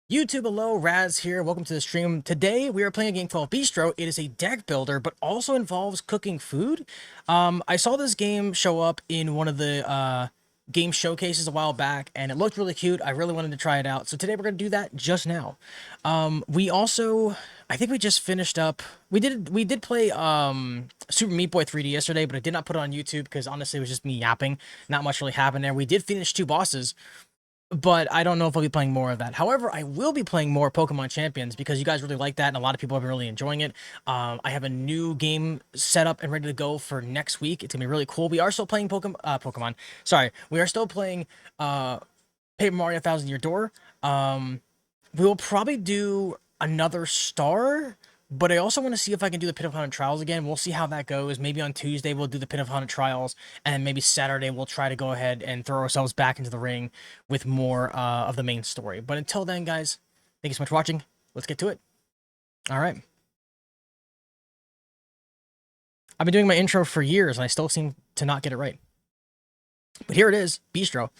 YouTube, hello, Raz here. Welcome to the stream. Today we are playing a game called Beastro. It is a deck builder, but also involves cooking food. I saw this game show up in one of the game showcases a while back, and it looked really cute. I really wanted to try it out. So today we're gonna do that just now. We also, I think we just finished up. We did play Super Meat Boy 3D yesterday, but I did not put it on YouTube because honestly it was just me yapping. Not much really happened there. We did finish 2 bosses. But I don't know if I'll be playing more of that. However, I will be playing more Pokemon Champions because you guys really like that and a lot of people have been really enjoying it. I have a new game set up and ready to go for next week. It's gonna be really cool. We are still playing Pokemon. Sorry, we are still playing Paper Mario Thousand Year Door. We will probably do another star, but I also want to see if I can do the Pit of Haunted Trials again. We'll see how that goes. Maybe on Tuesday we'll do the Pit of Haunted Trials, and maybe Saturday we'll try to go ahead and throw ourselves back into the ring with more of the main story. But until then, guys, thank you so much for watching. Let's get to it. All right. I've been doing my intro for years, and I still seem to not get it right. But here it is, Beastro.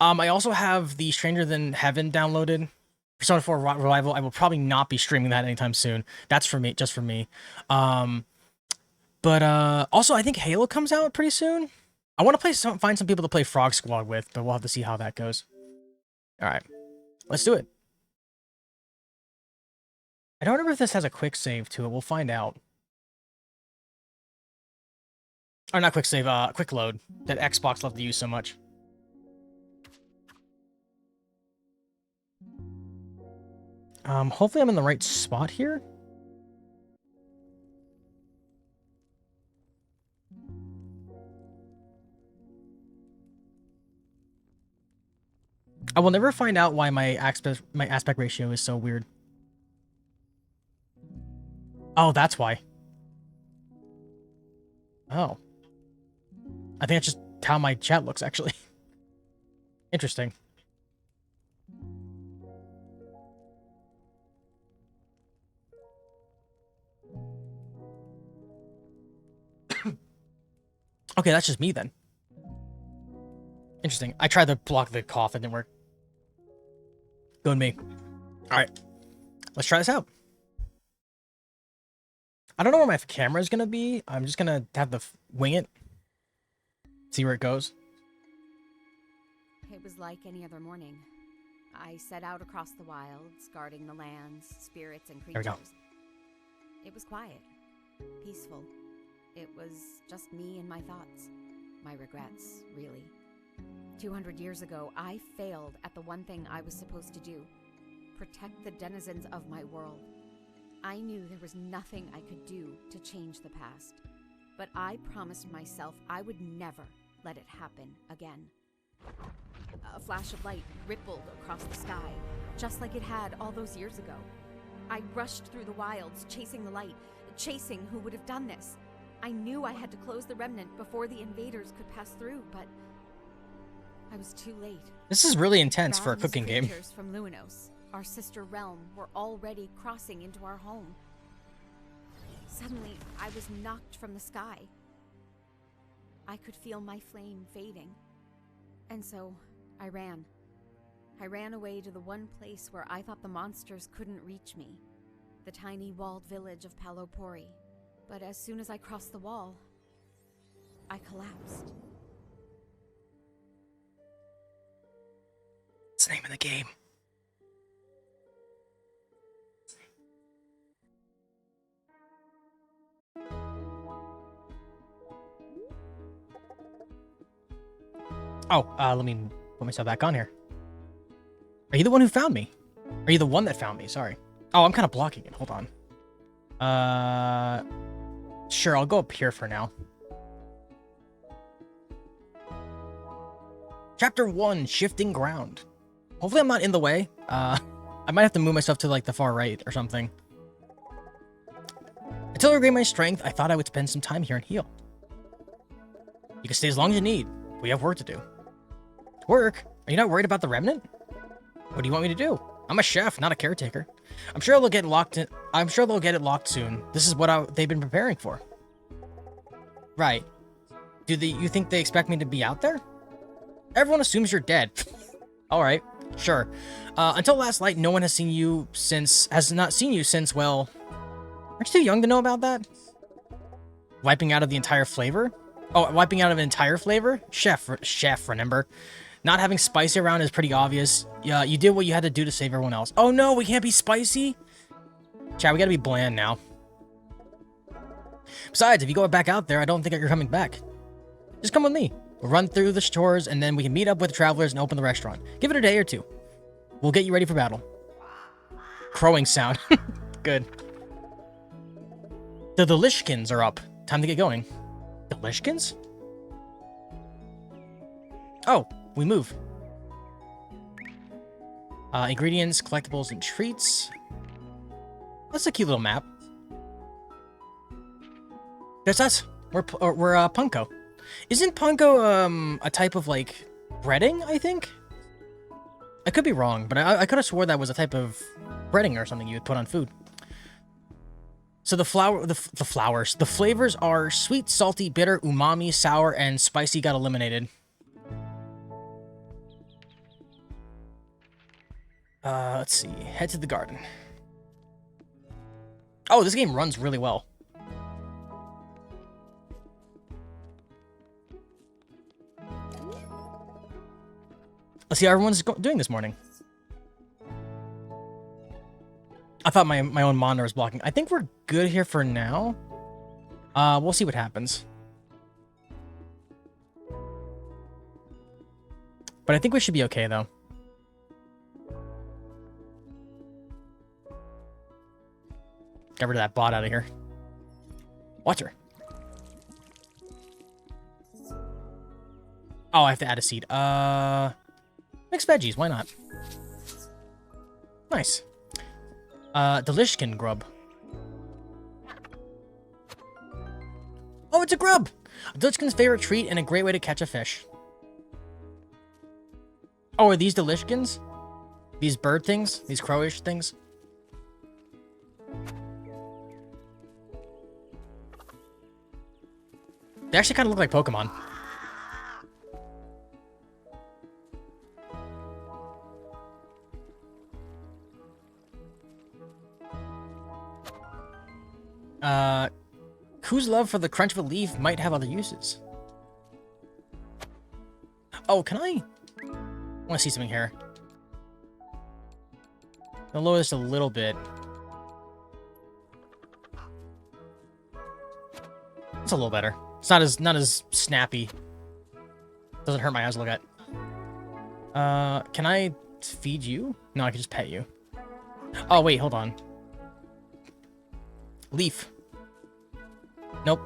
I also have the Stranger Than Heaven downloaded. Persona 4 Revival. I will probably not be streaming that anytime soon. That's for me, just for me. But also I think Halo comes out pretty soon. I want to find some people to play Frog Squad with, but we'll have to see how that goes. All right, let's do it. I don't remember if this has a quick save to it. We'll find out. Or not quick save, quick load that Xbox loved to use so much. Hopefully I'm in the right spot here. I will never find out why my aspect ratio is so weird. Oh, that's why. Oh. I think that's just how my chat looks, actually. Interesting. Okay, that's just me then. Interesting. I tried to block the cough, it didn't work. Go and me. Alright. Let's try this out. I don't know where my camera is gonna be. I'm just gonna have to wing it. See where it goes. It was like any other morning. I set out across the wilds, guarding the lands, spirits, and creatures. There we go. It was quiet, peaceful. It was just me and my thoughts. My regrets, really. 200 years ago, I failed at the one thing I was supposed to do. Protect the denizens of my world. I knew there was nothing I could do to change the past. But I promised myself I would never let it happen again. A flash of light rippled across the sky, just like it had all those years ago. I rushed through the wilds, chasing the light, chasing who would have done this. I knew I had to close the remnant before the invaders could pass through, but I was too late. This is really intense for a cooking game. Creatures from Luinos, our sister realm, were already crossing into our home. Suddenly, I was knocked from the sky. I could feel my flame fading. And so, I ran. I ran away to the one place where I thought the monsters couldn't reach me. The tiny walled village of Palopori. But as soon as I crossed the wall, I collapsed. What's the name of the game? Oh, let me put myself back on here. Are you the one who found me? Are you the one that found me? Sorry. Oh, I'm kind of blocking it. Hold on. Sure, I'll go up here for now. Chapter 1, Shifting Ground. Hopefully I'm not in the way. I might have to move myself to, like, the far right or something. Until I regain my strength, I thought I would spend some time here and heal. You can stay as long as you need. We have work to do. Work? Are you not worried about the remnant? What do you want me to do? I'm a chef, not a caretaker. I'm sure they'll get locked in. I'm sure they'll get it locked soon. This is what they've been preparing for. Right. You think they expect me to be out there? Everyone assumes you're dead. All right. Sure. Until last night, no one has not seen you since, well, aren't you too young to know about that? Wiping out of the entire flavor? Oh, wiping out of an entire flavor? Chef, remember? Not having spicy around is pretty obvious. Yeah, you did what you had to do to save everyone else. Oh no, we can't be spicy? Chat, we gotta be bland now. Besides, if you go back out there, I don't think you're coming back. Just come with me. We'll run through the stores, and then we can meet up with the travelers and open the restaurant. Give it a day or two. We'll get you ready for battle. Crowing sound. Good. The Delishkins are up. Time to get going. Delishkins? Oh, we move. Ingredients, collectibles, and treats. That's a cute little map. There's us. We're Punko. Isn't Punko a type of like breading? I think. I could be wrong, but I could have swore that was a type of breading or something you would put on food. So the flavors are sweet, salty, bitter, umami, sour, and spicy got eliminated. Let's see. Head to the garden. Oh, this game runs really well. Let's see how everyone's doing this morning. I thought my own monitor was blocking. I think we're good here for now. We'll see what happens. But I think we should be okay, though. Get rid of that bot out of here. Watch her. Oh, I have to add a seed. Mixed veggies, why not? Nice. Delishkin grub. Oh, it's a grub! Delishkin's favorite treat and a great way to catch a fish. Oh, are these Delishkins? These bird things? These crowish things? They actually kind of look like Pokemon. Whose love for the crunch of a leaf might have other uses? Oh, can I want to see something here. I'll lower this a little bit. It's a little better. It's not as snappy. Doesn't hurt my eyes to look at. Can I feed you? No, I can just pet you. Oh, wait, hold on. Leaf. Nope.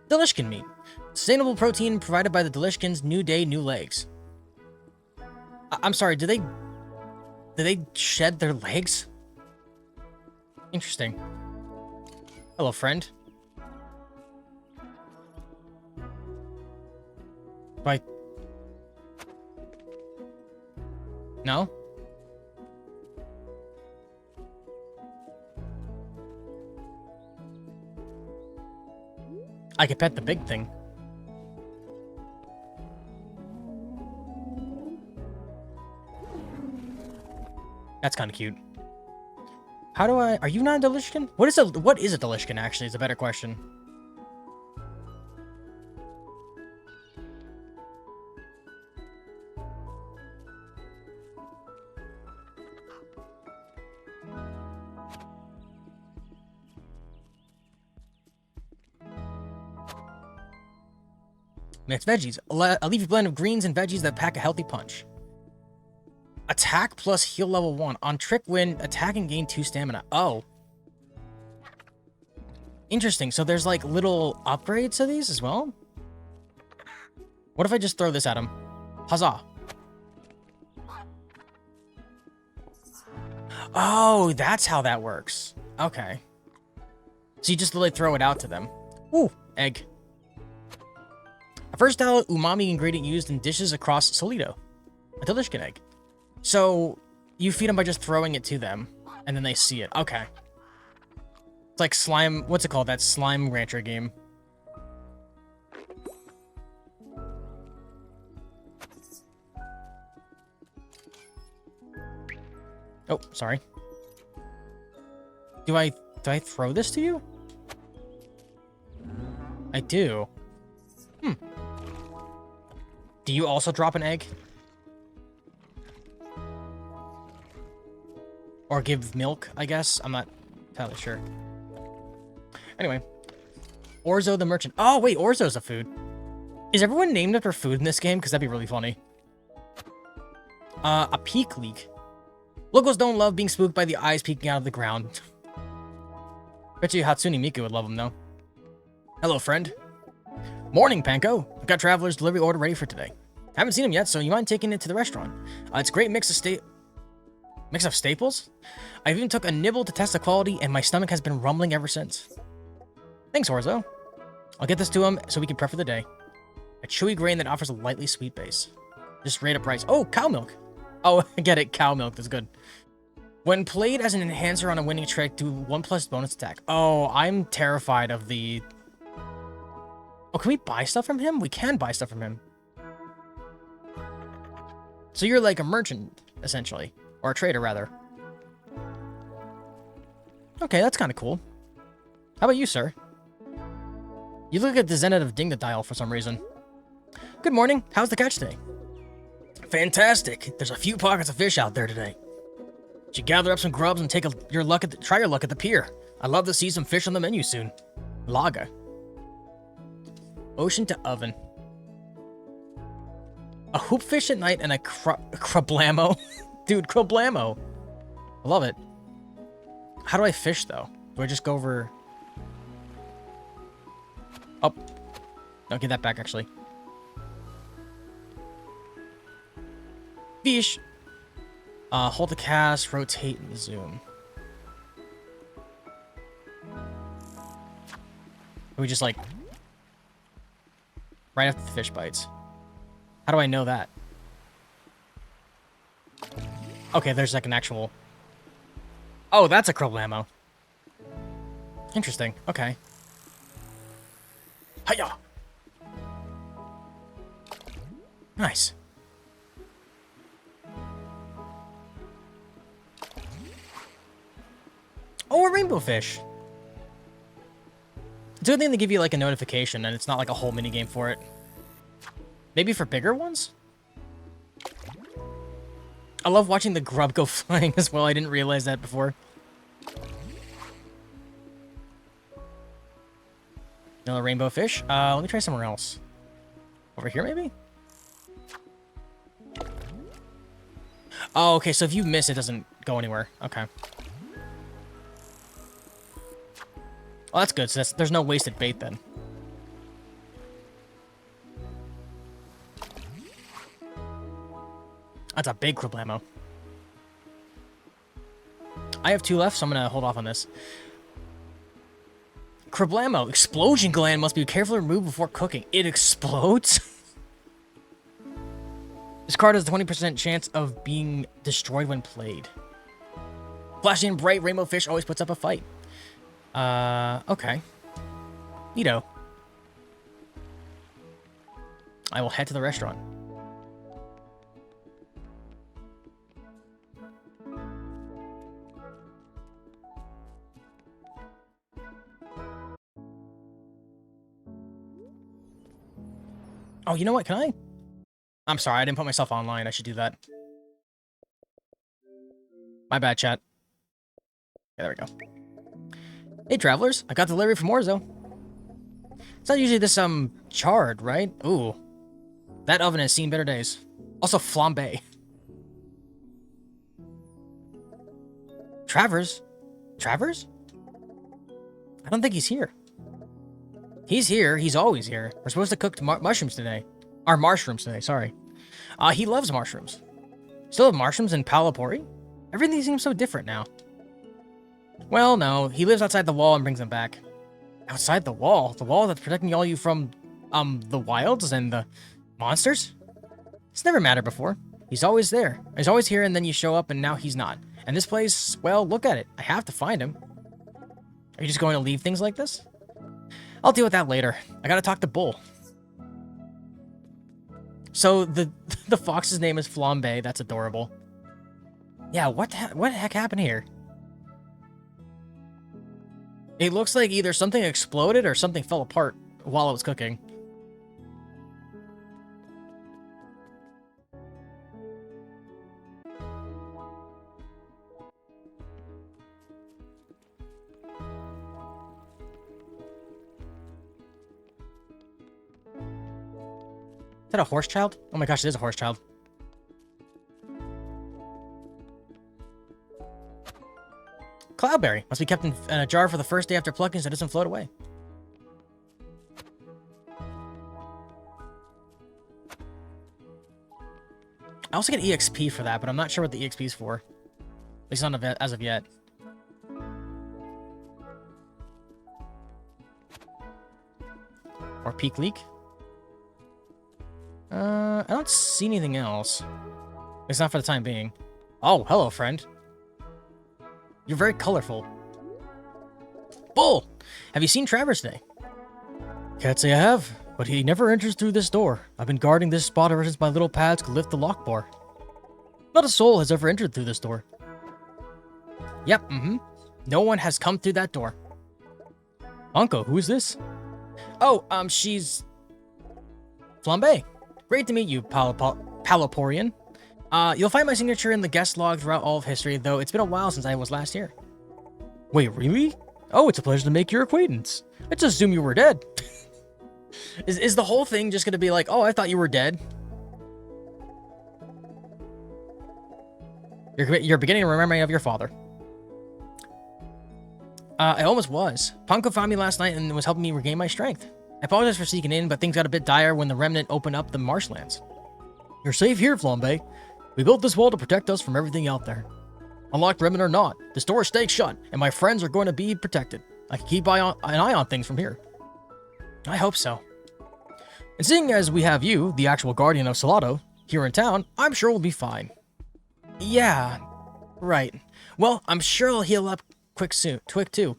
Delishkin meat. Sustainable protein provided by the Delishkins. New day, new legs. I'm sorry, did they shed their legs? Interesting. Hello, friend. Like... No? I could pet the big thing. That's kind of cute. How do I... Are you not a Delishkin? What is a Delishkin, actually, is a better question. Mixed veggies. A leafy blend of greens and veggies that pack a healthy punch. Attack plus heal level 1. On trick win, attack and gain 2 stamina. Oh. Interesting. So there's like little upgrades to these as well? What if I just throw this at him? Huzzah. Oh, that's how that works. Okay. So you just literally throw it out to them. Ooh, egg. A versatile umami ingredient used in dishes across Solido. A Delishkin egg. So you feed them by just throwing it to them, and then they see it. Okay. It's like slime... What's it called? That slime rancher game. Oh, sorry. Do I throw this to you? I do. Hmm. Do you also drop an egg? Or give milk, I guess? I'm not entirely sure. Anyway. Orzo the merchant. Oh, wait, Orzo's a food. Is everyone named after food in this game? Because that'd be really funny. A peak leak. Locals don't love being spooked by the eyes peeking out of the ground. Bet you Hatsune Miku would love them, though. Hello, friend. Morning, Panko. I've got Traveler's delivery order ready for today. Haven't seen him yet, so you mind taking it to the restaurant? It's a great mix of staples? I've even took a nibble to test the quality, and my stomach has been rumbling ever since. Thanks, Orzo. I'll get this to him so we can prep for the day. A chewy grain that offers a lightly sweet base. Just rate a price. Oh, cow milk. Oh, I get it. Cow milk. That's good. When played as an enhancer on a winning trick, do 1+ bonus attack. Oh, I'm terrified of the... Oh, can we buy stuff from him? We can buy stuff from him. So you're like a merchant, essentially. Or a trader, rather. Okay, that's kind of cool. How about you, sir? You look at the zenith of Dingodile for some reason. Good morning. How's the catch today? Fantastic. There's a few pockets of fish out there today. You should gather up some grubs and try your luck at the pier. I'd love to see some fish on the menu soon. Laga. Ocean to oven. A hoopfish at night and a crablamo. Dude, crablamo. I love it. How do I fish, though? Do I just go over... Oh. No, get that back, actually. Fish. Hold the cast, rotate, and zoom. We just, like... Right after the fish bites. How do I know that? Okay, there's like an actual... Oh, that's a crablamo. Interesting. Okay. Hiya! Nice. Oh, a rainbow fish. It's a good thing they give you like a notification and it's not like a whole mini game for it. Maybe for bigger ones? I love watching the grub go flying as well. I didn't realize that before. Another rainbow fish. Let me try somewhere else. Over here, maybe? Oh, okay, so if you miss, it doesn't go anywhere. Okay. Oh, that's good. So there's no wasted bait then. That's a big crablamo. I have 2 left, so I'm going to hold off on this. Crablamo. Explosion gland must be carefully removed before cooking. It explodes? This card has a 20% chance of being destroyed when played. Flashing bright rainbow fish always puts up a fight. Okay. Neato. I will head to the restaurant. Oh, you know what? Can I? I'm sorry, I didn't put myself online. I should do that. My bad, chat. Yeah, there we go. Hey, travelers. I got delivery from Orzo. It's not usually this, charred, right? Ooh. That oven has seen better days. Also, flambe. Travers? Travers? I don't think he's here. He's here. He's always here. We're supposed to cook mushrooms today. Or mushrooms today, sorry. He loves mushrooms. Still have mushrooms in Palapori? Everything seems so different now. Well, no. He lives outside the wall and brings them back. Outside the wall? The wall that's protecting all you from, the wilds and the monsters? It's never mattered before. He's always there. He's always here and then you show up and now he's not. And this place, well, look at it. I have to find him. Are you just going to leave things like this? I'll deal with that later. I gotta talk to Bull. So the fox's name is Flambe. That's adorable. Yeah, what the heck happened here? It looks like either something exploded or something fell apart while it was cooking. Is that a horse child? Oh my gosh, it is a horse child. Cloudberry. Must be kept in a jar for the first day after plucking so it doesn't float away. I also get EXP for that, but I'm not sure what the EXP is for. At least not as of yet. Or Peak Leak. I don't see anything else. It's not for the time being. Oh, hello, friend. You're very colorful. Bull! Have you seen Travers today? Can't say I have, but he never enters through this door. I've been guarding this spot ever since my little pads could lift the lock bar. Not a soul has ever entered through this door. Yep, No one has come through that door. Uncle, who is this? Oh, she's... Flambe. Great to meet you, Paloporian. You'll find my signature in the guest log throughout all of history, though it's been a while since I was last here. Wait, really? Oh, it's a pleasure to make your acquaintance. Let's assume you were dead. Is the whole thing just gonna be like, oh, I thought you were dead? You're beginning to remind me of your father. I almost was. Ponko found me last night and was helping me regain my strength. I apologize for sneaking in, but things got a bit dire when the Remnant opened up the marshlands. You're safe here, Flambe. We built this wall to protect us from everything out there. Unlocked Remnant or not, this door stays shut, and my friends are going to be protected. I can keep an eye on things from here. I hope so. And seeing as we have you, the actual guardian of Salado, here in town, I'm sure we'll be fine. Yeah, right. Well, I'm sure I'll heal up quick too.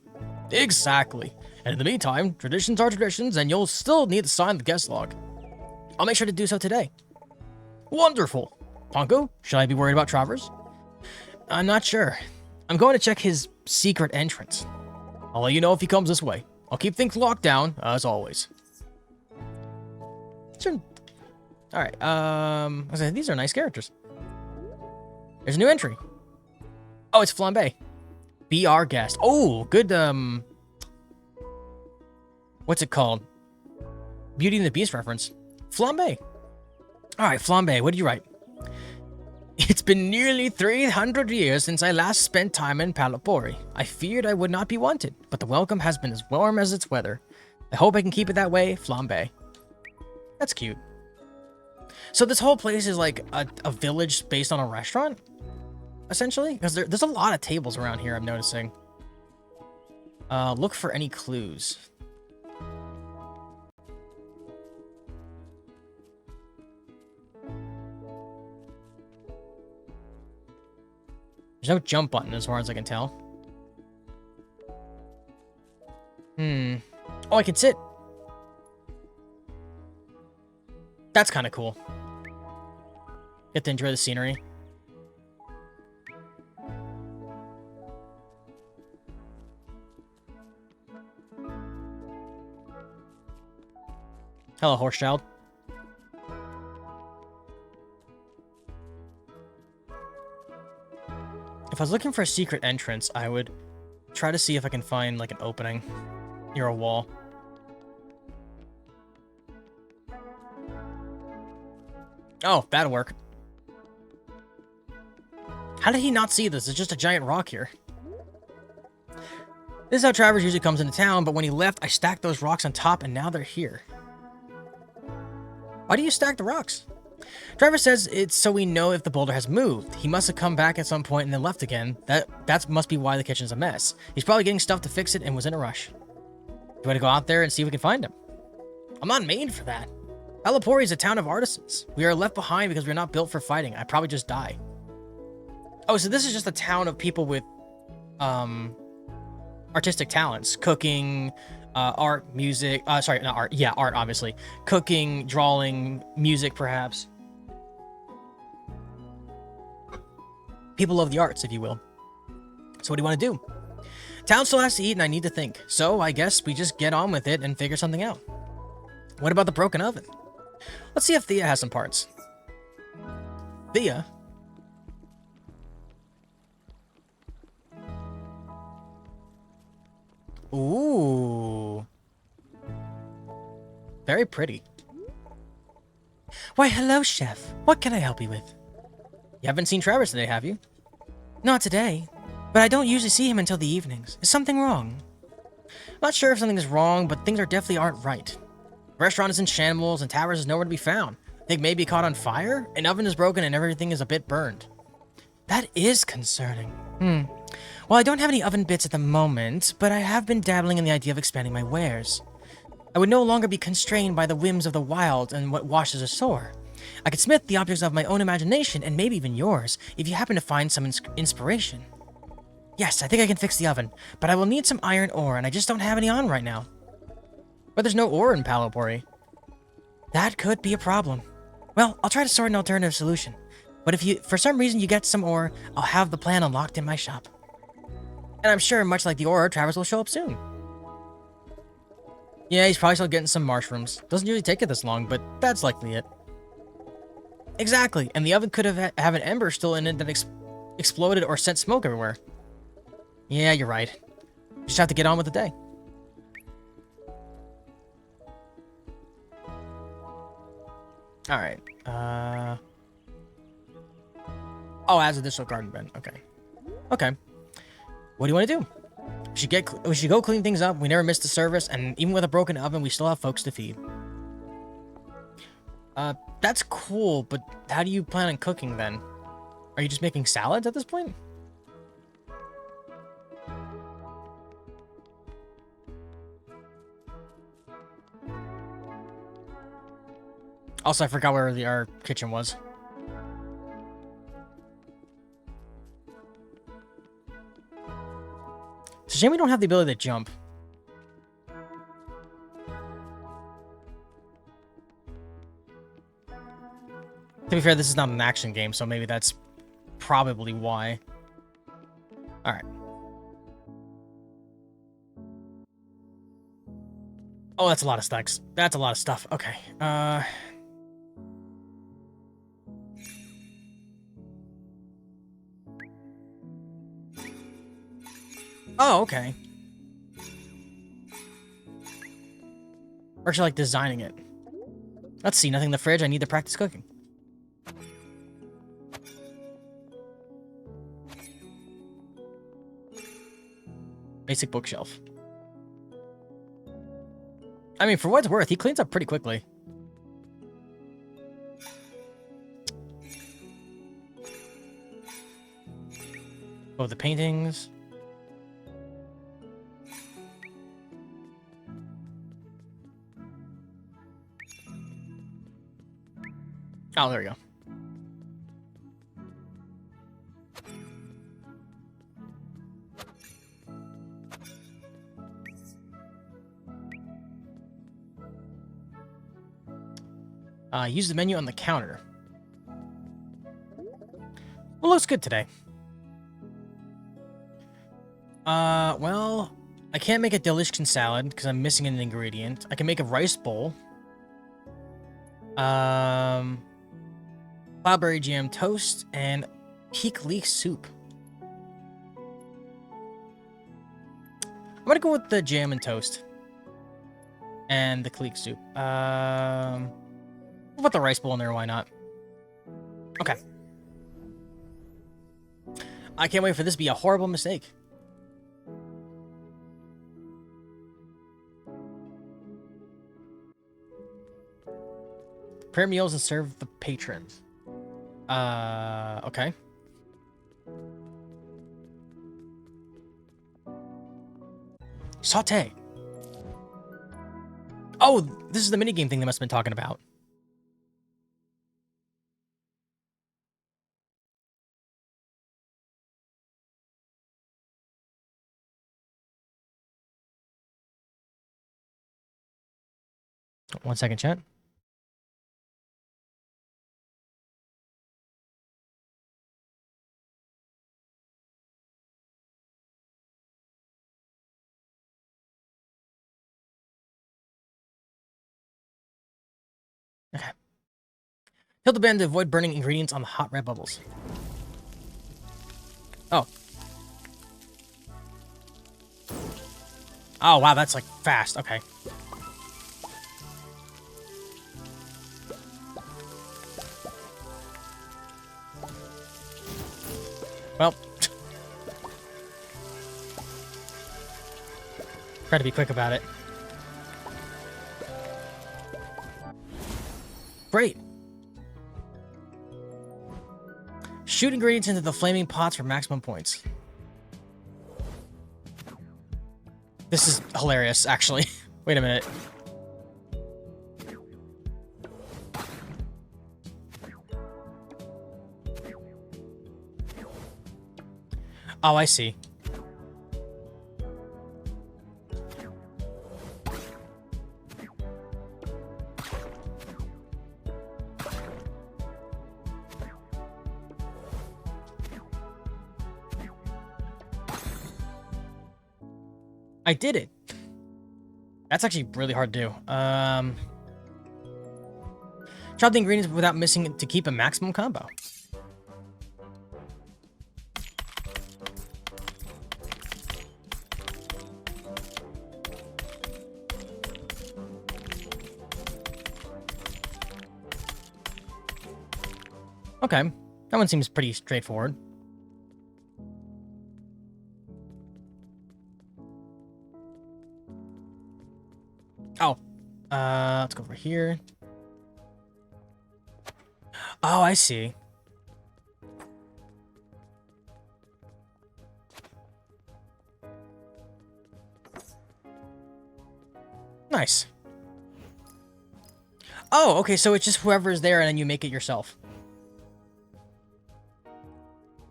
Exactly. And in the meantime, traditions are traditions, and you'll still need to sign the guest log. I'll make sure to do so today. Wonderful. Ponko, should I be worried about Travers? I'm not sure. I'm going to check his secret entrance. I'll let you know if he comes this way. I'll keep things locked down, as always. Sure. Alright, these are nice characters. There's a new entry. Oh, it's Flambe. Be our guest. Oh, good, what's it called? Beauty and the Beast reference. Flambe. Alright, Flambe, what did you write? It's been nearly 300 years since I last spent time in Palapori. I feared I would not be wanted, but the welcome has been as warm as its weather. I hope I can keep it that way, Flambe. That's cute. So this whole place is like a village based on a restaurant? Essentially? Because there's a lot of tables around here, I'm noticing. Look for any clues. There's no jump button as far as I can tell. Oh, I can sit. That's kind of cool. Get to enjoy the scenery. Hello, horse child. If I was looking for a secret entrance, I would try to see if I can find, like, an opening near a wall. Oh, that'll work. How did he not see this? It's just a giant rock here. This is how Travers usually comes into town, but when he left, I stacked those rocks on top, and now they're here. Why do you stack the rocks? Travers says it's so we know if the boulder has moved. He must have come back at some point and then left again. That must be why the kitchen's a mess. He's probably getting stuff to fix it and was in a rush. Do you want to go out there and see if we can find him? I'm not made for that. Alapori is a town of artisans. We are left behind because we're not built for fighting. I'd probably just die. Oh, so this is just a town of people with artistic talents. Cooking, art, music. Sorry, not art. Yeah, art, obviously. Cooking, drawing, music, perhaps. People of the arts, if you will. So what do you want to do? Town still has to eat and I need to think. So I guess we just get on with it and figure something out. What about the broken oven? Let's see if Thea has some parts. Thea? Ooh. Very pretty. Why, hello, Chef. What can I help you with? You haven't seen Travis today, have you? Not today, but I don't usually see him until the evenings. Is something wrong? Not sure if something is wrong, but things definitely aren't right. The restaurant is in shambles and Towers is nowhere to be found. Think maybe caught on fire? An oven is broken and everything is a bit burned. That is concerning. Well, I don't have any oven bits at the moment, but I have been dabbling in the idea of expanding my wares. I would no longer be constrained by the whims of the wild and what washes ashore. I could smith the objects of my own imagination, and maybe even yours, if you happen to find some inspiration. Yes, I think I can fix the oven, but I will need some iron ore, and I just don't have any on right now. But there's no ore in Palopori. That could be a problem. Well, I'll try to sort an alternative solution. But if for some reason you get some ore, I'll have the plan unlocked in my shop. And I'm sure, much like the ore, Travis will show up soon. Yeah, he's probably still getting some mushrooms. Doesn't usually take it this long, but that's likely it. Exactly, and the oven could have an ember still in it that exploded or sent smoke everywhere. Yeah, you're right. Just have to get on with the day. Alright, Oh, as additional garden bed. Okay. Okay. What do you want to do? We should go clean things up. We never missed a service, and even with a broken oven, we still have folks to feed. That's cool, but how do you plan on cooking then? Are you just making salads at this point? Also, I forgot where our kitchen was. It's a shame we don't have the ability to jump. To be fair, this is not an action game, so maybe that's probably why. Alright. Oh, that's a lot of stacks. That's a lot of stuff. Okay. Oh, okay. Or actually, like, designing it. Let's see. Nothing in the fridge. I need to practice cooking. Basic bookshelf. I mean, for what it's worth, he cleans up pretty quickly. Oh, the paintings. Oh, there we go. Use the menu on the counter. Well, looks good today. Well, I can't make a delicious salad because I'm missing an ingredient. I can make a rice bowl. Cloudberry jam toast and peak leek soup. I'm gonna go with the jam and toast. And the leek soup. We'll put the rice bowl in there, why not? Okay. I can't wait for this to be a horrible mistake. Prepare meals and serve the patrons. Okay. Saute. Oh, this is the minigame thing they must have been talking about. One second, chat. Okay. Tell the band to avoid burning ingredients on the hot red bubbles. Oh. Oh, wow, that's like fast. Okay. Well. Try to be quick about it. Great. Shoot ingredients into the flaming pots for maximum points. This is hilarious, actually. Wait a minute. Oh, I see. I did it. That's actually really hard to do. Chop the ingredients without missing it to keep a maximum combo. Okay, that one seems pretty straightforward. Oh, let's go over here. Oh, I see. Nice. Oh, okay, so it's just whoever's there and then you make it yourself.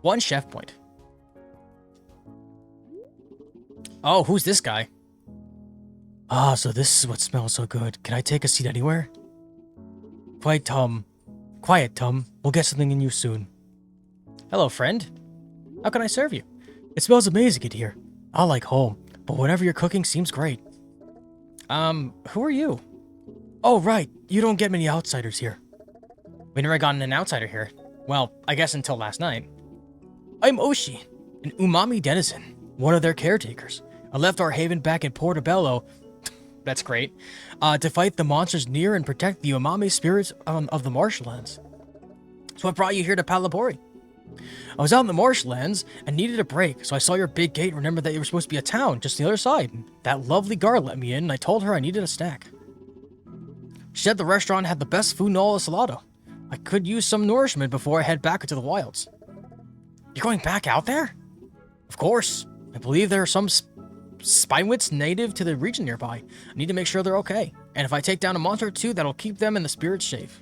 1 chef point. Oh, who's this guy? Ah, so this is what smells so good. Can I take a seat anywhere? Quiet, Tom. Quiet, Tom. We'll get something in you soon. Hello, friend. How can I serve you? It smells amazing in here. I like home, but whatever you're cooking seems great. Who are you? Oh, right. You don't get many outsiders here. We never gotten an outsider here. Well, I guess until last night. I'm Oshi, an umami denizen, one of their caretakers. I left our haven back in Portobello, that's great, to fight the monsters near and protect the umami spirits of the marshlands. So what brought you here to Palabori? I was out in the marshlands and needed a break, so I saw your big gate and remembered that you were supposed to be a town just the other side. That lovely guard let me in and I told her I needed a snack. She said the restaurant had the best food in all of Salado. I could use some nourishment before I head back into the wilds. You're going back out there? Of course. I believe there are some spinewits native to the region nearby. I need to make sure they're okay. And if I take down a monster or two, that'll keep them and the spirits safe.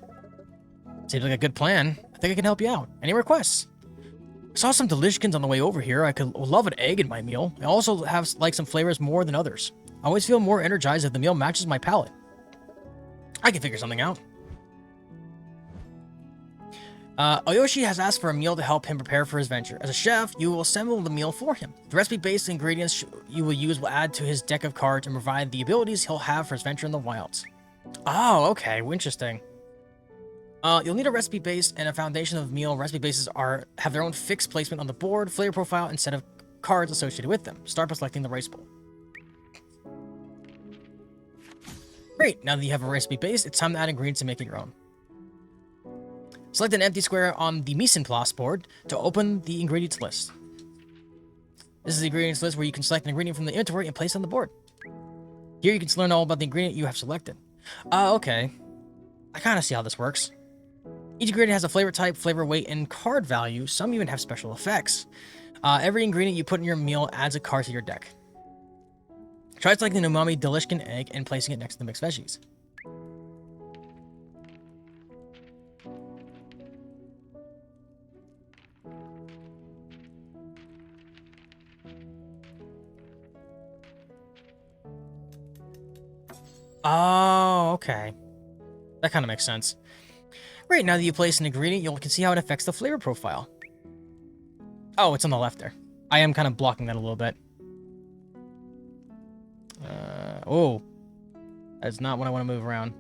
Seems like a good plan. I think I can help you out. Any requests? I saw some delishkins on the way over here. I could love an egg in my meal. I also have like some flavors more than others. I always feel more energized if the meal matches my palate. I can figure something out. Oyoshi has asked for a meal to help him prepare for his venture. As a chef, you will assemble the meal for him. The recipe-based ingredients you will use will add to his deck of cards and provide the abilities he'll have for his venture in the wilds. Oh, okay, interesting. You'll need a recipe base and a foundation of meal. Recipe bases have their own fixed placement on the board, flavor profile, and set of cards associated with them. Start by selecting the rice bowl. Great, now that you have a recipe base, it's time to add ingredients and make it your own. Select an empty square on the mise en place board to open the ingredients list. This is the ingredients list where you can select an ingredient from the inventory and place it on the board. Here you can learn all about the ingredient you have selected. Okay. I kind of see how this works. Each ingredient has a flavor type, flavor weight, and card value. Some even have special effects. Every ingredient you put in your meal adds a card to your deck. Try selecting an umami delishkin egg and placing it next to the mixed veggies. Oh, okay. That kind of makes sense. Great, now that you place an ingredient, you can see how it affects the flavor profile. Oh, it's on the left there. I am kind of blocking that a little bit. Oh. That's not what I want to move around.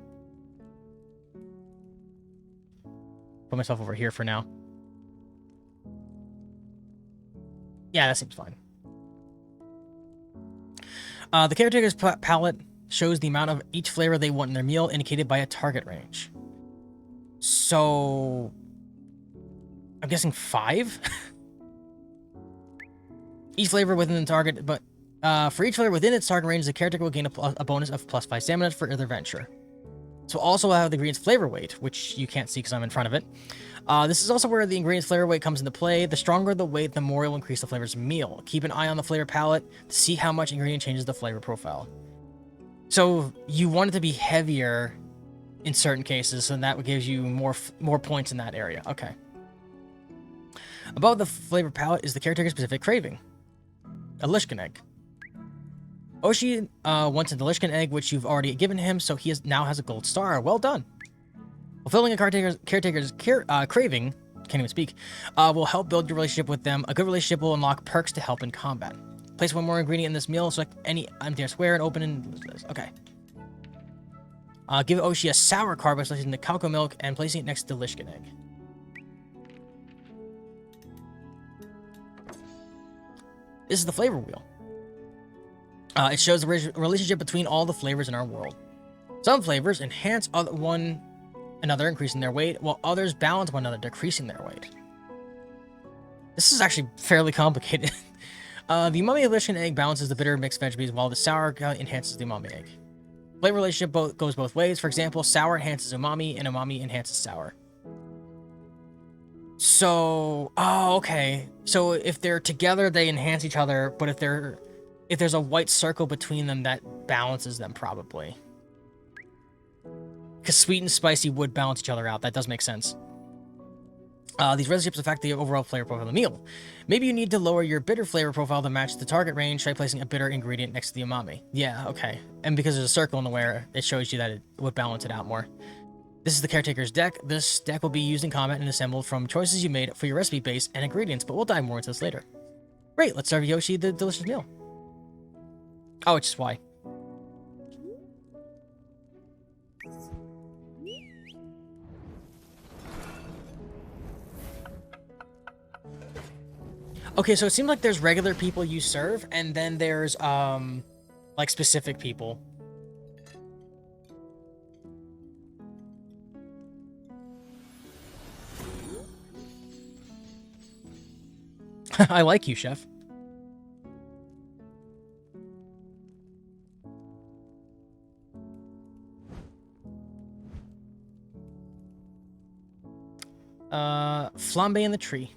Put myself over here for now. Yeah, that seems fine. The caretaker's palette shows the amount of each flavor they want in their meal, indicated by a target range. So, I'm guessing 5? Each flavor within the target, but for each flavor within its target range, the caretaker will gain a bonus of +5 stamina for their venture. So also have the ingredients flavor weight, which you can't see because I'm in front of it. This is also where the ingredients flavor weight comes into play. The stronger the weight, the more it will increase the flavor's meal. Keep an eye on the flavor palette to see how much ingredient changes the flavor profile. So you want it to be heavier in certain cases, so that gives you more points in that area. Okay. Above the flavor palette is the caretaker's specific craving. A Lishkin egg. Oshi wants a Delishkin egg, which you've already given him, so he now has a gold star. Well done. Fulfilling a caretaker's craving, can't even speak, will help build your relationship with them. A good relationship will unlock perks to help in combat. Place one more ingredient in this meal, select any empty square and open and... Okay. Give Oshi a sour card by selecting the cocoa milk and placing it next to the Delishkin egg. This is the flavor wheel. It shows the relationship between all the flavors in our world. Some flavors enhance one another, increasing their weight, while others balance one another, decreasing their weight. This is actually fairly complicated. The umami Delishkin egg balances the bitter mixed veggies, while the sour enhances the umami egg. Flavor relationship goes both ways. For example, sour enhances umami, and umami enhances sour. So, oh, okay. So if they're together, they enhance each other, but if there's a white circle between them, that balances them, probably. Because sweet and spicy would balance each other out. That does make sense. These relationships affect the overall flavor profile of the meal. Maybe you need to lower your bitter flavor profile to match the target range. Try placing a bitter ingredient next to the umami. Yeah, okay. And because there's a circle in the where, it shows you that it would balance it out more. This is the caretaker's deck. This deck will be used in combat and assembled from choices you made for your recipe base and ingredients, but we'll dive more into this later. Great, let's serve Yoshi the delicious meal. Oh, it's just why. Okay, so it seems like there's regular people you serve, and then there's, like, specific people. I like you, chef. Flambe in the tree.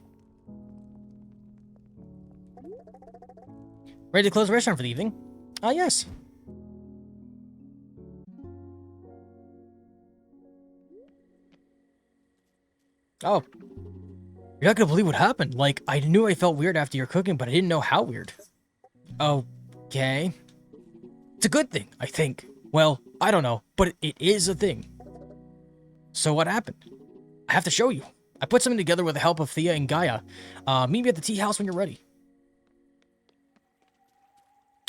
Ready to close the restaurant for the evening? Yes. Oh. You're not gonna believe what happened. Like, I knew I felt weird after your cooking, but I didn't know how weird. Okay. It's a good thing, I think. Well, I don't know, but it is a thing. So what happened? I have to show you. I put something together with the help of Thea and Gaia. Meet me at the tea house when you're ready.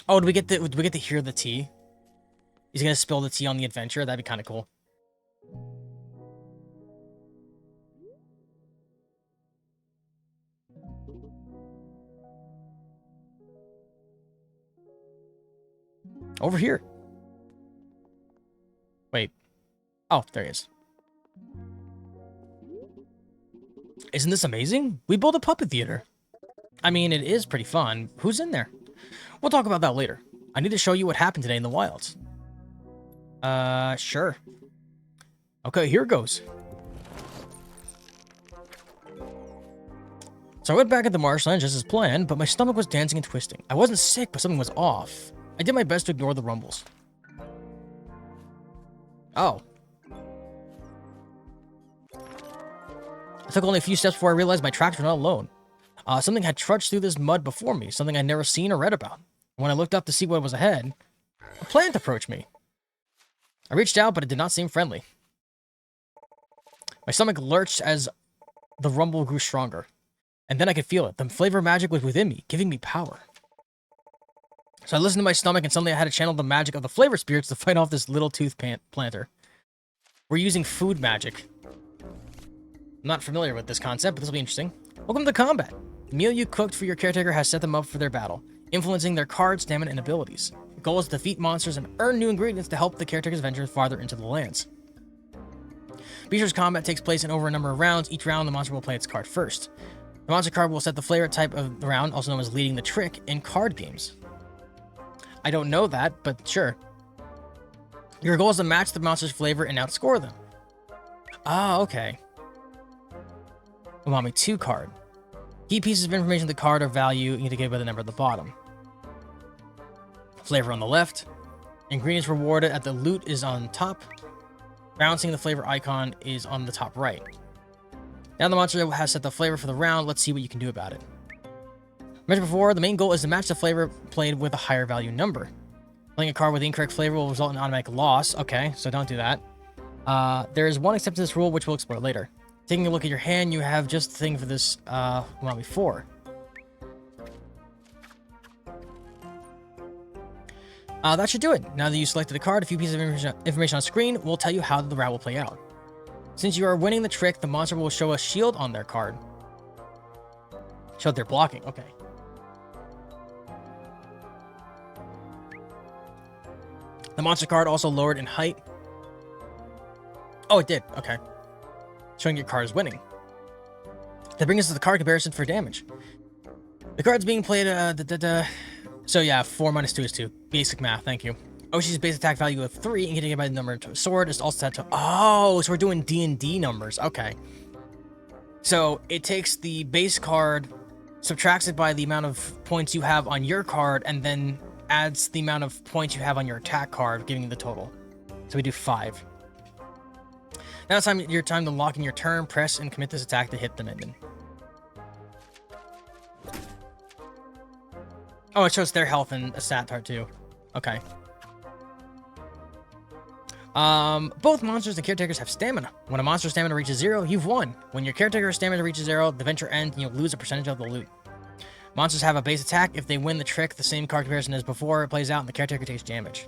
Oh, do we get to hear the tea? He's gonna spill the tea on the adventure. That'd be kind of cool. Over here. Wait. Oh, there he is. Isn't this amazing? We built a puppet theater. I mean, it is pretty fun. Who's in there? We'll talk about that later. I need to show you what happened today in the wilds. Sure. Okay, here goes. So I went back at the marshland just as planned, but my stomach was dancing and twisting. I wasn't sick, but something was off. I did my best to ignore the rumbles. Oh. I took only a few steps before I realized my tracks were not alone. Something had trudged through this mud before me, something I'd never seen or read about. When I looked up to see what was ahead, a plant approached me. I reached out, but it did not seem friendly. My stomach lurched as the rumble grew stronger. And then I could feel it. The flavor magic was within me, giving me power. So I listened to my stomach, and suddenly I had to channel the magic of the flavor spirits to fight off this little tooth planter. We're using food magic. I'm not familiar with this concept, but this will be interesting. Welcome to combat. The meal you cooked for your caretaker has set them up for their battle, influencing their cards, stamina, and abilities. The goal is to defeat monsters and earn new ingredients to help the caretaker's venture farther into the lands. Beastro's combat takes place in over a number of rounds. Each round, the monster will play its card first. The monster card will set the flavor type of the round, also known as leading the trick, in card games. I don't know that, but sure. Your goal is to match the monster's flavor and outscore them. Ah, okay. Umami 2 card. Key pieces of information in the card or value indicated by the number at the bottom. Flavor on the left. Ingredients rewarded at the loot is on top. Bouncing the flavor icon is on the top right. Now the monster has set the flavor for the round. Let's see what you can do about it. Mentioned before, the main goal is to match the flavor played with a higher value number. Playing a card with the incorrect flavor will result in automatic loss. Okay, so don't do that. There is one exception to this rule, which we'll explore later. Taking a look at your hand, you have just the thing for this Umami 4. That should do it. Now that you selected a card, a few pieces of information on screen will tell you how the round will play out. Since you are winning the trick, the monster will show a shield on their card. Show that they're blocking. Okay. The monster card also lowered in height. Oh, it did. Okay. Showing your card is winning. That brings us to the card comparison for damage. The card's being played, So yeah, 4 minus 2 is 2. Basic math, thank you. Oshi's base attack value of 3, and getting it by the number to a sword is also set to... Oh, so we're doing D&D numbers. Okay. So it takes the base card, subtracts it by the amount of points you have on your card, and then adds the amount of points you have on your attack card, giving you the total. So we do 5. Now it's your time to lock in your turn, press, and commit this attack to hit the minion. Oh, it shows their health and a stat chart too. Okay. Both monsters and caretakers have stamina. When a monster's stamina reaches 0, you've won. When your caretaker's stamina reaches 0, the venture ends and you'll lose a percentage of the loot. Monsters have a base attack. If they win the trick, the same card comparison as before plays out and the caretaker takes damage.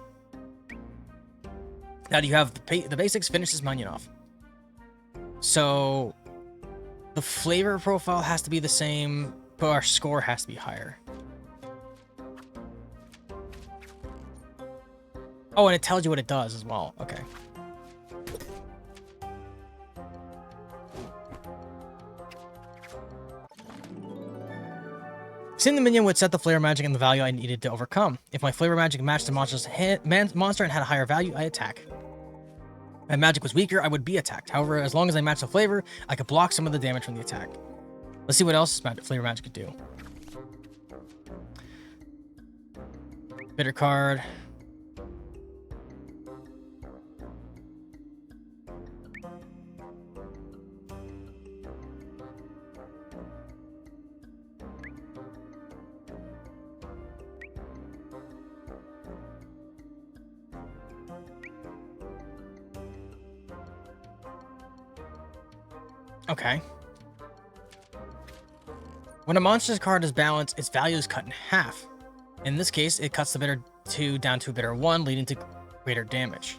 Now do you have the basics? Finish this minion off. So the flavor profile has to be the same, but our score has to be higher. Oh, and it tells you what it does as well. Okay. Seeing the minion would set the flavor magic and the value I needed to overcome. If my flavor magic matched the monster and had a higher value, I attack. If my magic was weaker, I would be attacked. However, as long as I match the flavor, I could block some of the damage from the attack. Let's see what else flavor magic could do. Bitter card. Okay. When a monster's card is balanced, its value is cut in half. In this case, it cuts the bitter 2 down to a bitter 1, leading to greater damage.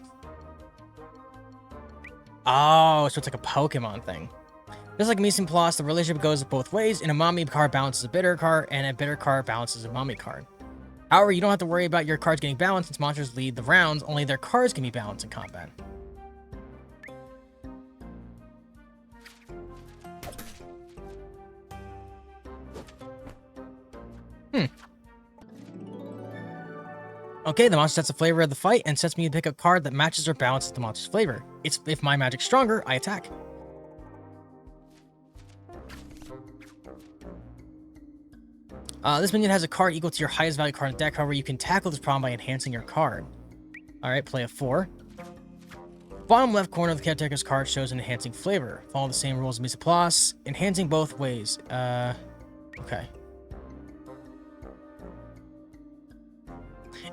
Oh, so it's like a Pokemon thing. Just like Mise en Place, the relationship goes both ways. An Umami card balances a bitter card, and a bitter card balances a Umami card. However, you don't have to worry about your cards getting balanced since monsters lead the rounds. Only their cards can be balanced in combat. Okay, the monster sets the flavor of the fight and sets me to pick a card that matches or balances the monster's flavor. If my magic's stronger, I attack. This minion has a card equal to your highest value card in the deck. However, you can tackle this problem by enhancing your card. Alright, play a 4. Bottom left corner of the caretaker's card shows an enhancing flavor. Follow the same rules as Mise en Place. Enhancing both ways. Okay.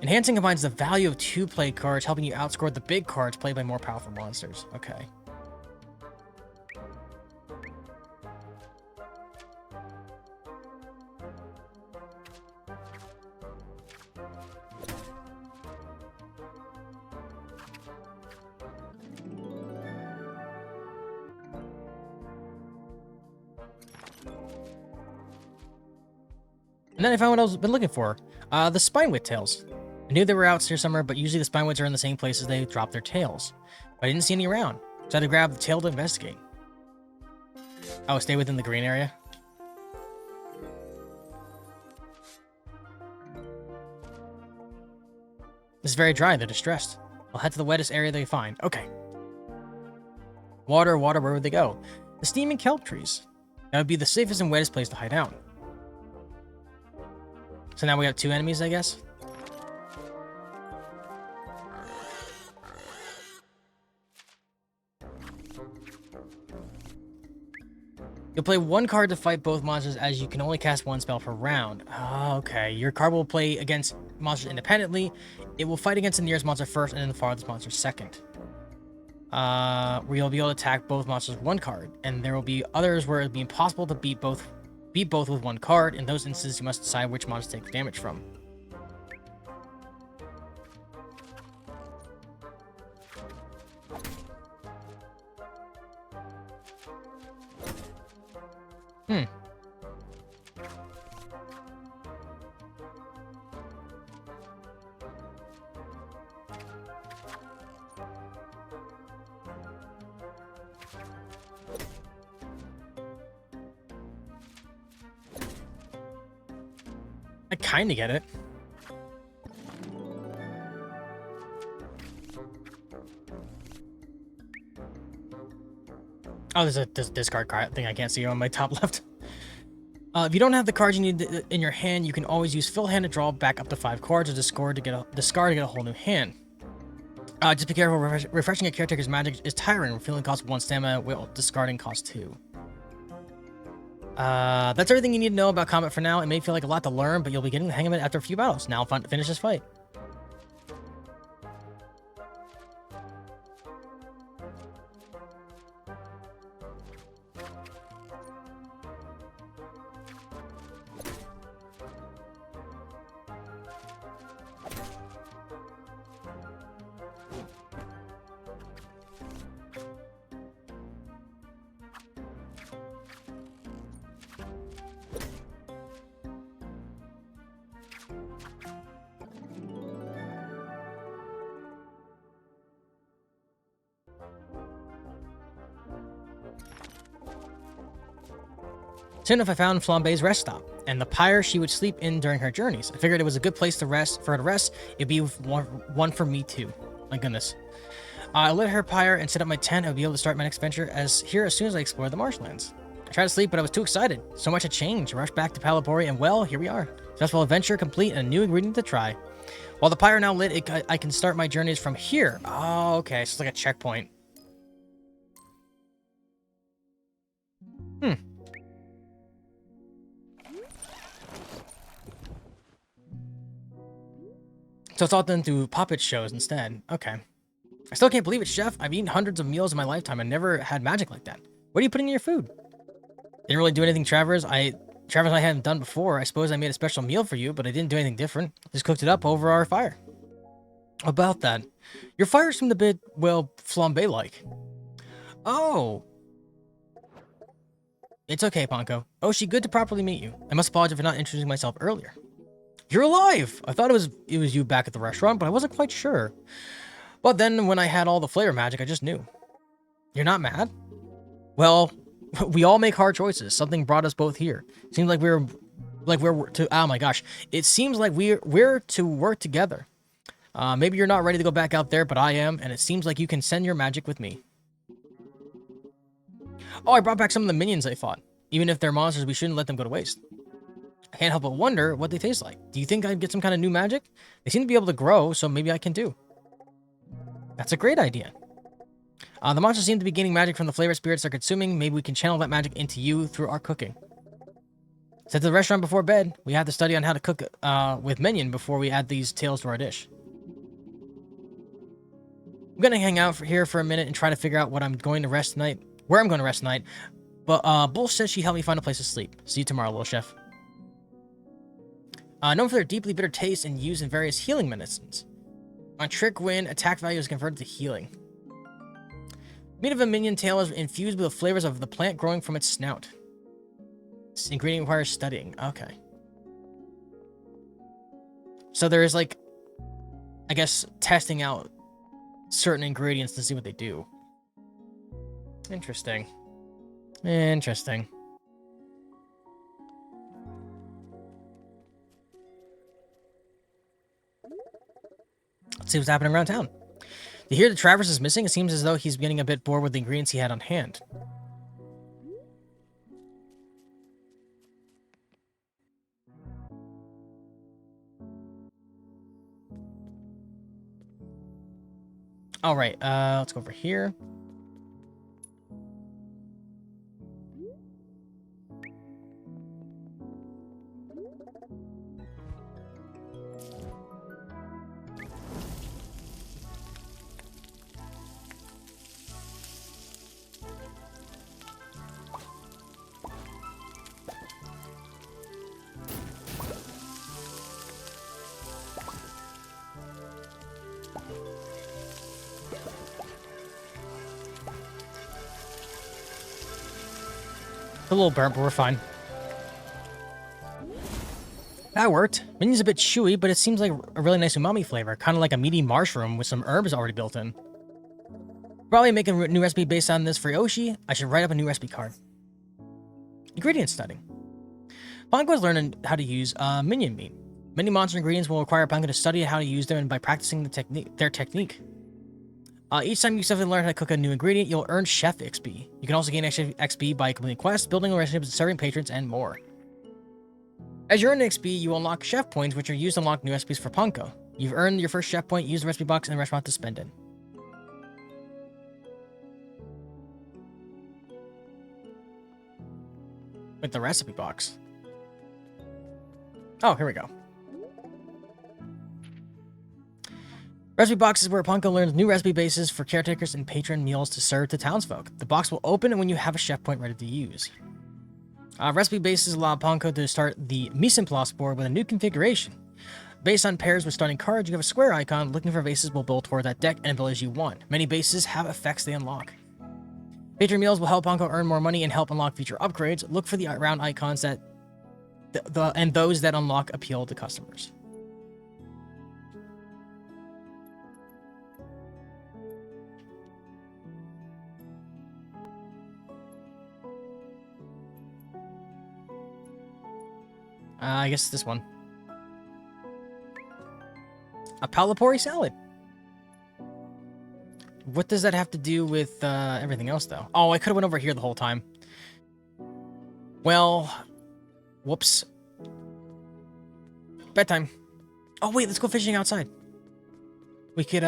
Enhancing combines the value of 2 played cards, helping you outscore the big cards played by more powerful monsters. Okay. And then I found what I've been looking for. The spinewit tails. I knew they were out here somewhere, but usually the spinewits are in the same places they drop their tails. But I didn't see any around, so I had to grab the tail to investigate. Oh, stay within the green area? This is very dry, they're distressed. I'll head to the wettest area they find. Okay. Water, water, where would they go? The steaming kelp trees. That would be the safest and wettest place to hide out. So now we have 2 enemies, I guess? You'll play 1 card to fight both monsters, as you can only cast 1 spell per round. Oh, okay. Your card will play against monsters independently. It will fight against the nearest monster first and then the farthest monster second. Where you'll be able to attack both monsters with 1 card. And there will be others where it'll be impossible to beat both with 1 card. In those instances, you must decide which monster to take damage from. I kind of get it. Oh, there's a discard card thing I can't see on my top left. If you don't have the cards you need in your hand, you can always use fill hand to draw back up to 5 cards, or discard to get a whole new hand. Just be careful. Refreshing a caretaker's magic is tiring. Refilling costs 1 stamina, while discarding costs 2. That's everything you need to know about combat for now. It may feel like a lot to learn, but you'll be getting the hang of it after a few battles. Now, finish this fight. Soon enough, I found Flambe's rest stop, and the pyre she would sleep in during her journeys. I figured it was a good place to rest. For her to rest, it'd be one for me too. My goodness. I lit her pyre and set up my tent. I would be able to start my next venture as soon as I explore the marshlands. I tried to sleep, but I was too excited. So much had changed. I rushed back to Palapori, and well, here we are. Successful adventure complete and a new ingredient to try. While the pyre now lit, I can start my journeys from here. Oh, okay. So it's like a checkpoint. So it's all done through puppet shows instead. Okay. I still can't believe it, Chef. I've eaten hundreds of meals in my lifetime and never had magic like that. What are you putting in your food? Didn't really do anything, Travers. I hadn't done before. I suppose I made a special meal for you, but I didn't do anything different. Just cooked it up over our fire. About that, your fire seemed a bit, well, flambe-like. Oh. It's okay, Ponko. Oshi, good to properly meet you. I must apologize for not introducing myself earlier. You're alive! I thought it was you back at the restaurant, but I wasn't quite sure. But then when I had all the flavor magic, I just knew. You're not mad? Well, we all make hard choices. Something brought us both here. Seems like we're to, oh my gosh. It seems like we're to work together. Maybe you're not ready to go back out there, but I am, and it seems like you can send your magic with me. Oh, I brought back some of the minions I fought. Even if they're monsters, we shouldn't let them go to waste. I can't help but wonder what they taste like. Do you think I'd get some kind of new magic? They seem to be able to grow, so maybe I can too. That's a great idea. The monsters seem to be gaining magic from the flavor spirits they're consuming. Maybe we can channel that magic into you through our cooking. Set to the restaurant before bed. We have to study on how to cook with minion before we add these tails to our dish. I'm gonna hang out here for a minute and try to figure out where I'm going to rest tonight. But Bull says she helped me find a place to sleep. See you tomorrow, little chef. Known for their deeply bitter taste and use in various healing medicines. On Trick Win, attack value is converted to healing. Meat of a minion tail is infused with the flavors of the plant growing from its snout. This ingredient requires studying. Okay. So there's like, I guess, testing out certain ingredients to see what they do. Interesting. Interesting. Let's see what's happening around town. To hear that Travers is missing, it seems as though he's getting a bit bored with the ingredients he had on hand. All right, let's go over here. It's a little burnt, but we're fine. That worked. Minion's a bit chewy, but it seems like a really nice umami flavor, kind of like a meaty mushroom with some herbs already built in. Probably make a new recipe based on this for Yoshi. I should write up a new recipe card. Ingredient study. Panko has learned how to use minion meat. Many monster ingredients will require Panko to study how to use them and by practicing their technique. Each time you successfully learn how to cook a new ingredient, you'll earn Chef XP. You can also gain extra XP by completing quests, building relationships, serving patrons, and more. As you earn XP, you unlock Chef Points, which are used to unlock new recipes for Panko. You've earned your first Chef Point, use the recipe box in the restaurant to spend it. With the recipe box. Oh, here we go. Recipe box is where Panko learns new recipe bases for caretakers and patron meals to serve to townsfolk. The box will open when you have a chef point ready to use. Recipe bases allow Panko to start the mise en place board with a new configuration. Based on pairs with starting cards, you have a square icon. Looking for bases will build toward that deck and abilities you want. Many bases have effects they unlock. Patron meals will help Panko earn more money and help unlock future upgrades. Look for the round icons that and those that unlock appeal to customers. I guess this one. A palapori salad. What does that have to do with everything else, though? Oh, I could have went over here the whole time. Well, whoops. Bedtime. Oh, wait, let's go fishing outside. We could,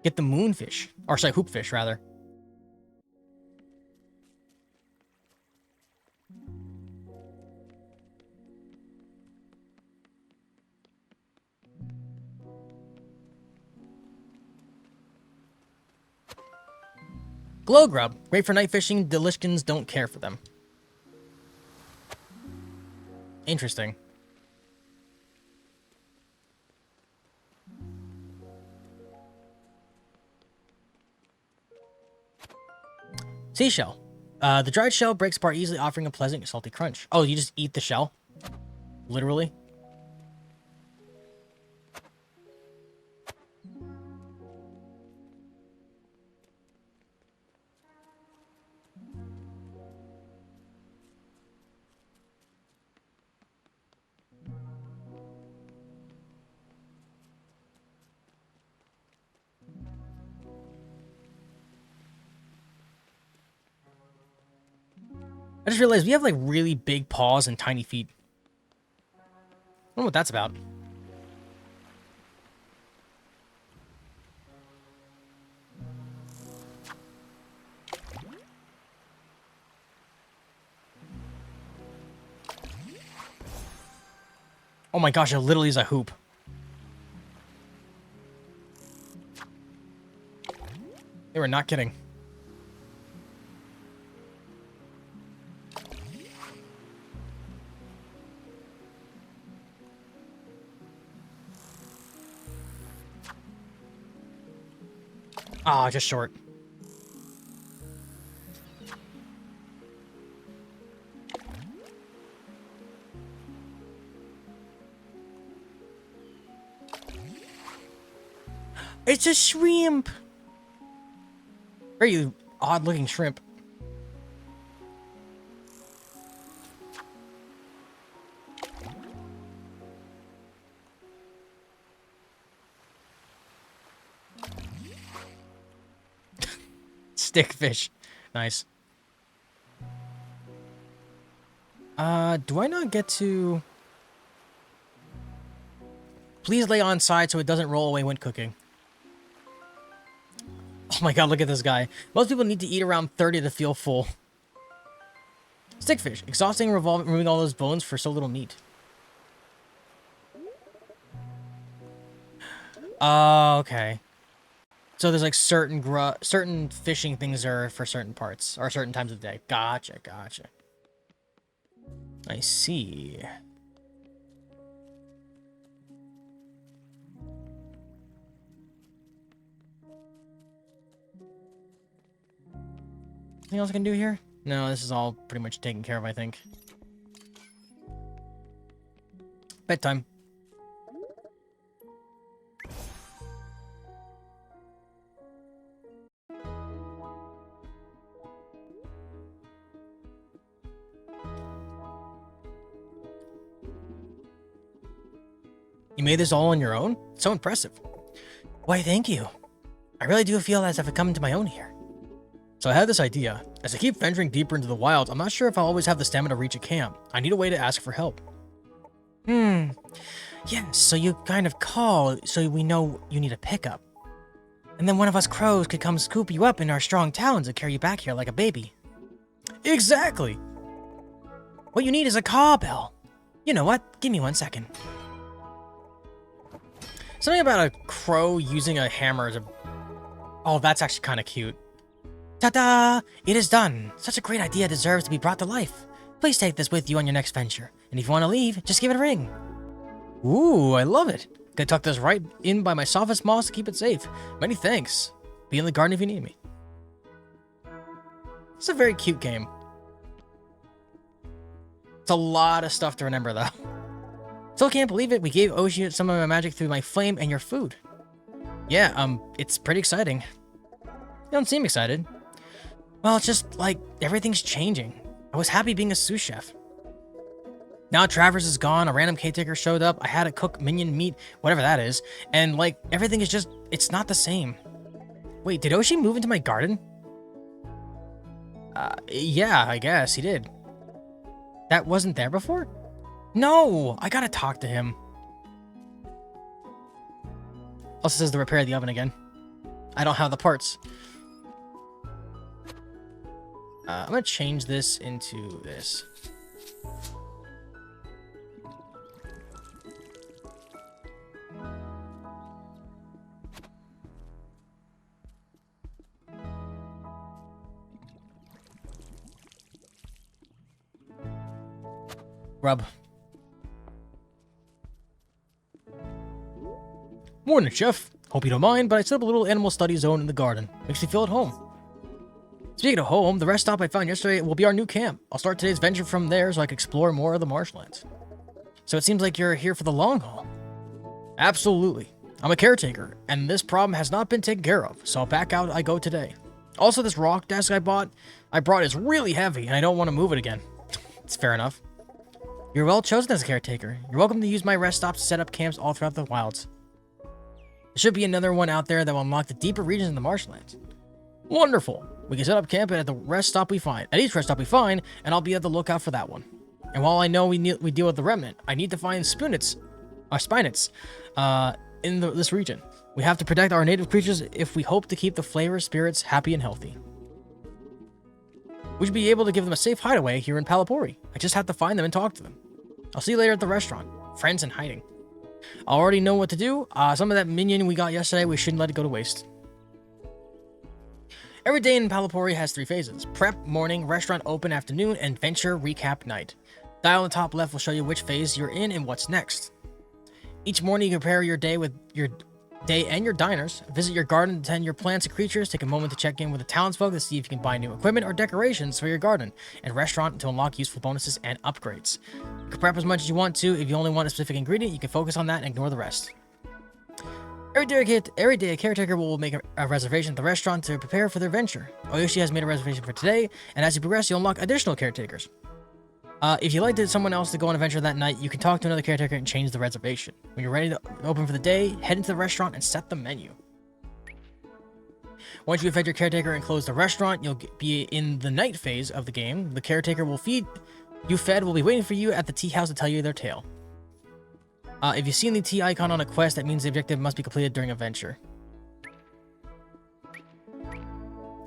get the moonfish. Or, sorry, hoopfish, rather. Glow grub. Great for night fishing. Delishkins don't care for them. Interesting. Seashell. The dried shell breaks apart easily, offering a pleasant, salty crunch. Oh, you just eat the shell? Literally? I just realized we have like really big paws and tiny feet. I don't know what that's about. Oh my gosh, it literally is a hoop. They were not kidding. Ah, just short. It's a shrimp. Very odd looking shrimp. Stickfish. Nice. Do I not get to... Please lay on side so it doesn't roll away when cooking. Oh my god, look at this guy. Most people need to eat around 30 to feel full. Stickfish. Exhausting removing all those bones for so little meat. Oh, okay. So there's like certain fishing things are for certain parts or certain times of the day. Gotcha, gotcha. I see. Anything else I can do here? No, this is all pretty much taken care of, I think. Bedtime. You made this all on your own? So impressive. Why, thank you. I really do feel as if I've come into my own here. So I had this idea. As I keep venturing deeper into the wilds, I'm not sure if I'll always have the stamina to reach a camp. I need a way to ask for help. Yes, so you kind of call so we know you need a pickup. And then one of us crows could come scoop you up in our strong talons and carry you back here like a baby. Exactly! What you need is a call bell. You know what? Give me 1 second. Something about a crow using a hammer is a... Oh, that's actually kind of cute. Ta-da! It is done. Such a great idea deserves to be brought to life. Please take this with you on your next venture. And if you want to leave, just give it a ring. Ooh, I love it. Gonna tuck this right in by my softest moss to keep it safe. Many thanks. Be in the garden if you need me. It's a very cute game. It's a lot of stuff to remember, though. Still can't believe it. We gave Oshi some of my magic through my flame and your food. Yeah, it's pretty exciting. You don't seem excited. Well, it's just like everything's changing. I was happy being a sous chef. Now Travers is gone, a random caretaker showed up, I had to cook minion meat, whatever that is, and like everything is just, it's not the same. Wait, did Oshi move into my garden? Yeah, I guess he did. That wasn't there before? No, I gotta talk to him. Also says to repair the oven again. I don't have the parts. I'm gonna change this into this. Rub. Morning, Chef. Hope you don't mind, but I set up a little animal study zone in the garden. Makes me feel at home. Speaking of home, the rest stop I found yesterday will be our new camp. I'll start today's venture from there so I can explore more of the marshlands. So it seems like you're here for the long haul. Absolutely. I'm a caretaker, and this problem has not been taken care of, so back out I go today. Also, this rock desk I brought is really heavy, and I don't want to move it again. It's fair enough. You're well chosen as a caretaker. You're welcome to use my rest stops to set up camps all throughout the wilds. There should be another one out there that will unlock the deeper regions in the marshlands. Wonderful. We can set up camp at the rest stop we find. At each rest stop we find, and I'll be at the lookout for that one. And while I know we deal with the remnant, I need to find spinets in this region. We have to protect our native creatures if we hope to keep the flavor spirits happy and healthy. We should be able to give them a safe hideaway here in Palapori. I just have to find them and talk to them. I'll see you later at the restaurant. Friends in hiding. I already know what to do. Some of that minion we got yesterday, we shouldn't let it go to waste. Every day in Palapori has 3 phases. Prep, morning, restaurant open afternoon, and venture recap night. Dial on the top left will show you which phase you're in and what's next. Each morning you prepare your day with your day and your diners. Visit your garden to tend your plants and creatures. Take a moment to check in with the townsfolk to see if you can buy new equipment or decorations for your garden. And restaurant to unlock useful bonuses and upgrades. You can prep as much as you want to. If you only want a specific ingredient, you can focus on that and ignore the rest. Every day, a caretaker will make a reservation at the restaurant to prepare for their venture. Oyoshi has made a reservation for today, and as you progress, you'll unlock additional caretakers. If you'd like someone else to go on a venture that night, you can talk to another caretaker and change the reservation. When you're ready to open for the day, head into the restaurant and set the menu. Once you've fed your caretaker and closed the restaurant, you'll be in the night phase of the game. The caretaker will feed you fed will be waiting for you at the tea house to tell you their tale. If you see the tea icon on a quest, that means the objective must be completed during a venture.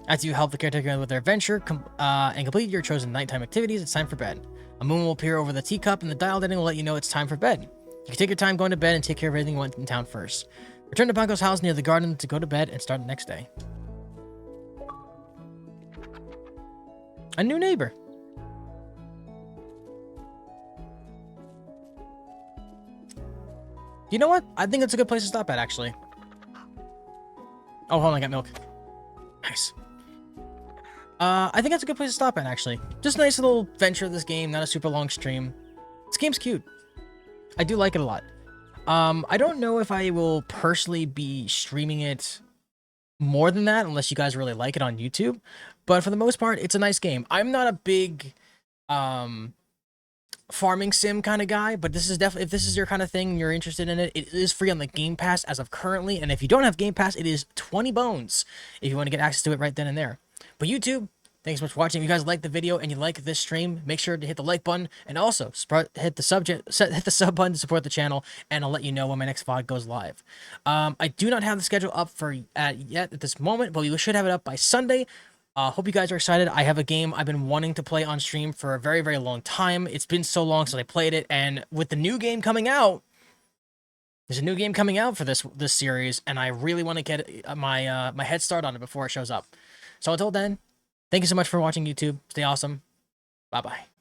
After you help the caretaker with their venture and complete your chosen nighttime activities, it's time for bed. A moon will appear over the teacup, and the dial ending will let you know it's time for bed. You can take your time going to bed and take care of everything you want in town first. Return to Banco's house near the garden to go to bed and start the next day. A new neighbor. You know what? I think that's a good place to stop at, actually. Oh, hold on, I got milk. Nice. I think that's a good place to stop at, actually. Just a nice little venture of this game, not a super long stream. This game's cute. I do like it a lot. I don't know if I will personally be streaming it more than that, unless you guys really like it on YouTube. But for the most part, it's a nice game. I'm not a big farming sim kind of guy, but this is definitely, if this is your kind of thing and you're interested in it, it is free on the Game Pass as of currently. And if you don't have Game Pass, it is 20 bones if you want to get access to it right then and there. But YouTube, thanks so much for watching. If you guys like the video and you like this stream, make sure to hit the like button and also hit the sub button to support the channel, and I'll let you know when my next VOD goes live. I do not have the schedule up yet at this moment, but we should have it up by Sunday. Hope you guys are excited. I have a game I've been wanting to play on stream for a very, very long time. It's been so long since I played it, and with the new game coming out, there's a new game coming out for this series, and I really want to get my head start on it before it shows up. So until then, thank you so much for watching, YouTube. Stay awesome. Bye-bye.